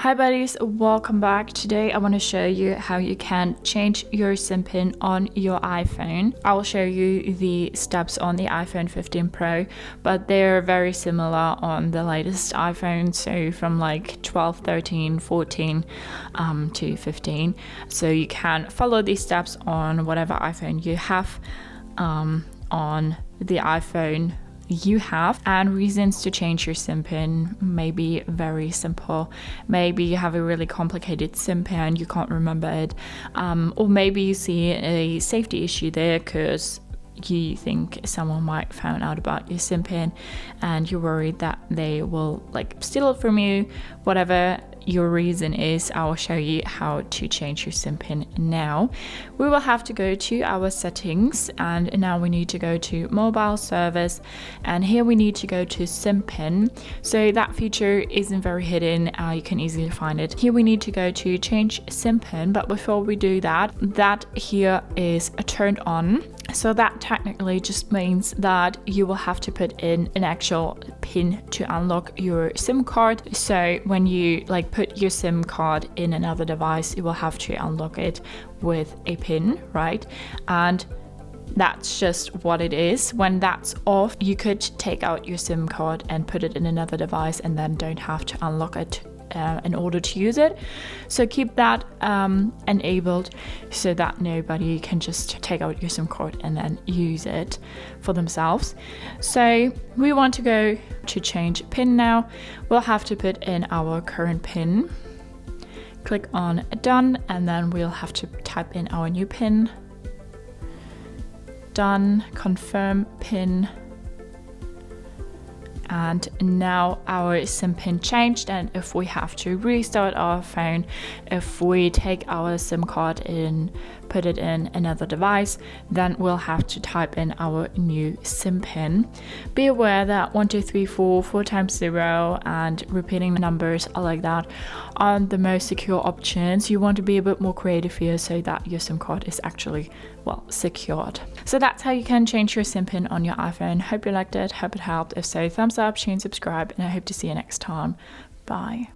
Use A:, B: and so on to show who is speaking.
A: Hi buddies, welcome back. Today I want to show you how you can change your SIM pin on your iPhone. I will show you the steps on the iPhone 15 Pro, but they're very similar on the latest iPhone, so from like 12, 13, 14 to 15. So you can follow these steps on whatever iPhone you have. On the iPhone you have, and reasons to change your SIM pin may be very simple. Maybe you have a really complicated SIM pin, you can't remember it, or maybe you see a safety issue there because you think someone might find out about your SIM pin and you're worried that they will steal it from you. Whatever your reason is, I will show you how to change your SIM pin now. We will have to go to our settings, and now we need to go to mobile service, and here we need to go to SIM pin. So that feature isn't very hidden, you can easily find it. Here we need to go to change SIM pin, but before we do that, that here is turned on. So that technically just means that you will have to put in an actual pin to unlock your SIM card. So when you put your SIM card in another device, you will have to unlock it with a pin, right? And that's just what it is. When that's off, you could take out your SIM card and put it in another device and then don't have to unlock it in order to use it. So keep that enabled so that nobody can just take out your SIM card and then use it for themselves. So we want to go to change PIN now. We'll have to put in our current PIN. Click on done, and then we'll have to type in our new PIN. Done, confirm PIN. And now our SIM pin changed, and if we have to restart our phone, if we take our SIM card in, put it in another device, then we'll have to type in our new SIM pin. Be aware that 1, 2, 3, 4, 4 times 0 and repeating numbers like that aren't the most secure options. You want to be a bit more creative here so that your SIM card is actually secured. So that's how you can change your SIM pin on your iPhone. Hope you liked it, hope it helped. If so, thumbs up, share and subscribe, and I hope to see you next time. Bye.